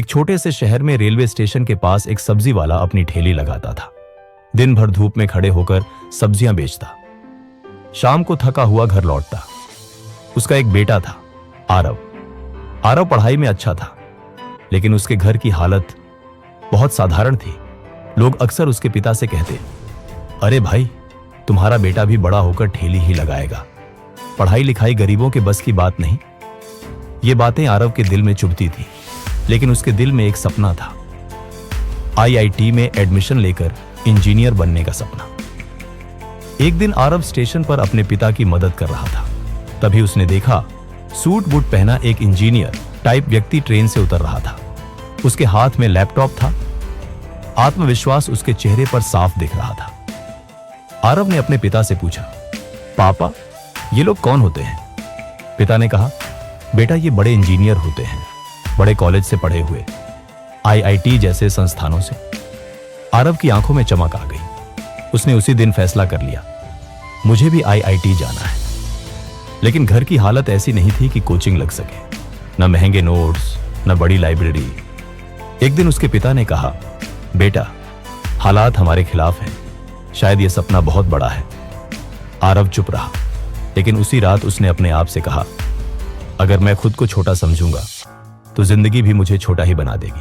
एक छोटे से शहर में रेलवे स्टेशन के पास एक सब्जी वाला अपनी ठेली लगाता था। दिन भर धूप में खड़े होकर सब्जियां बेचता, शाम को थका हुआ घर लौटता। उसका एक बेटा था, आरव। आरव पढ़ाई में अच्छा था, लेकिन उसके घर की हालत बहुत साधारण थी। लोग अक्सर उसके पिता से कहते, अरे भाई, तुम्हारा बेटा भी बड़ा होकर ठेली ही लगाएगा, पढ़ाई लिखाई गरीबों के बस की बात नहीं। ये बातें आरव के दिल में चुभती थी, लेकिन उसके दिल में एक सपना था, आईआईटी में एडमिशन लेकर इंजीनियर बनने का सपना। एक दिन आरव स्टेशन पर अपने पिता की मदद कर रहा था। तभी उसने देखा सूट बूट पहना एक इंजीनियर टाइप व्यक्ति ट्रेन से उतर रहा था। उसके हाथ में लैपटॉप था। आत्मविश्वास उसके चेहरे पर साफ दिख रहा था। आरव ने अपने पिता से पूछा, पापा, ये लोग कौन होते हैं? पिता ने कहा, बेटा, ये बड़े इंजीनियर होते हैं, बड़े कॉलेज से पढ़े हुए, आईआईटी जैसे संस्थानों से। आरव की आंखों में चमक आ गई। उसने उसी दिन फैसला कर लिया, मुझे भी आईआईटी जाना है। लेकिन घर की हालत ऐसी नहीं थी कि कोचिंग लग सके, न महंगे नोट्स, न बड़ी लाइब्रेरी। एक दिन उसके पिता ने कहा, बेटा, हालात हमारे खिलाफ हैं, शायद यह सपना बहुत बड़ा है। आरव चुप रहा, लेकिन उसी रात उसने अपने आप से कहा, अगर मैं खुद को छोटा समझूंगा तो जिंदगी भी मुझे छोटा ही बना देगी।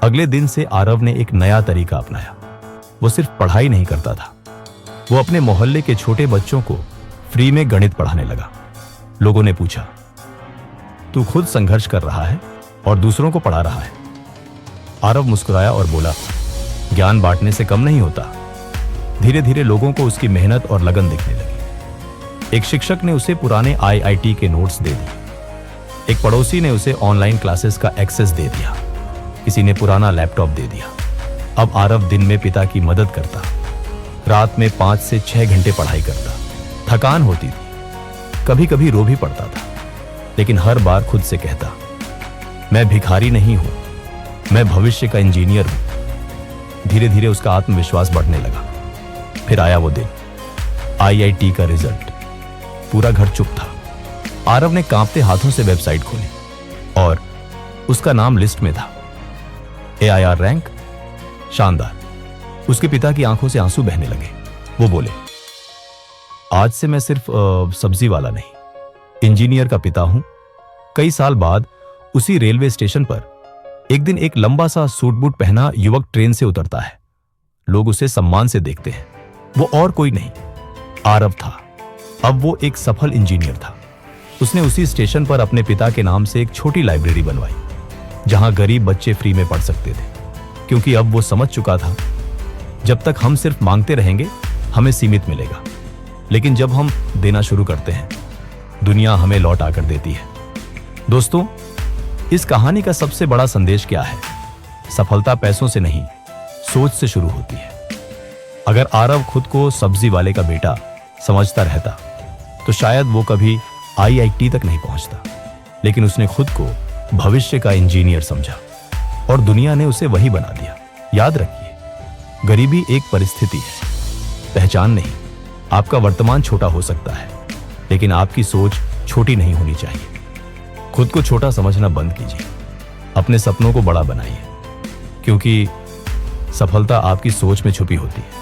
अगले दिन से आरव ने एक नया तरीका अपनाया। वो सिर्फ पढ़ाई नहीं करता था, वो अपने मोहल्ले के छोटे बच्चों को फ्री में गणित पढ़ाने लगा। लोगों ने पूछा, तू खुद संघर्ष कर रहा है और दूसरों को पढ़ा रहा है? आरव मुस्कुराया और बोला, ज्ञान बांटने से कम नहीं होता। धीरे धीरे लोगों को उसकी मेहनत और लगन दिखने लगी। एक शिक्षक ने उसे पुराने आईआईटी के नोट्स दे दिए। एक पड़ोसी ने उसे ऑनलाइन क्लासेस का एक्सेस दे दिया। किसी ने पुराना लैपटॉप दे दिया। अब आरव दिन में पिता की मदद करता, रात में 5 से 6 घंटे पढ़ाई करता। थकान होती थी, कभी कभी रो भी पड़ता था, लेकिन हर बार खुद से कहता, मैं भिखारी नहीं हूं, मैं भविष्य का इंजीनियर हूं। धीरे धीरे उसका आत्मविश्वास बढ़ने लगा। फिर आया वो दिन, आईआईटी का रिजल्ट। पूरा घर चुप था। आरव ने कांपते हाथों से वेबसाइट खोली और उसका नाम लिस्ट में था। AIR रैंक, शानदार। उसके पिता की आंखों से आंसू बहने लगे। वो बोले, आज से मैं सिर्फ सब्जी वाला नहीं, इंजीनियर का पिता हूं। कई साल बाद उसी रेलवे स्टेशन पर एक दिन एक लंबा सा सूट बूट पहना युवक ट्रेन से उतरता है। लोग उसे सम्मान से देखते हैं। वो और कोई नहीं, आरव था। अब वो एक सफल इंजीनियर था। उसने उसी स्टेशन पर अपने पिता के नाम से एक छोटी लाइब्रेरी बनवाई, जहां गरीब बच्चे फ्री में पढ़ सकते थे। क्योंकि अब वो समझ चुका था, जब तक हम सिर्फ मांगते रहेंगे हमें सीमित मिलेगा, लेकिन जब हम देना शुरू करते हैं दुनिया हमें लौट आकर देती है। दोस्तों, इस कहानी का सबसे बड़ा संदेश क्या है? सफलता पैसों से नहीं, सोच से शुरू होती है। अगर आरव खुद को सब्जी वाले का बेटा समझता रहता तो शायद वो कभी आईआईटी तक नहीं पहुंचता, लेकिन उसने खुद को भविष्य का इंजीनियर समझा और दुनिया ने उसे वही बना दिया। याद रखिए, गरीबी एक परिस्थिति है, पहचान नहीं। आपका वर्तमान छोटा हो सकता है, लेकिन आपकी सोच छोटी नहीं होनी चाहिए। खुद को छोटा समझना बंद कीजिए, अपने सपनों को बड़ा बनाइए, क्योंकि सफलता आपकी सोच में छुपी होती है।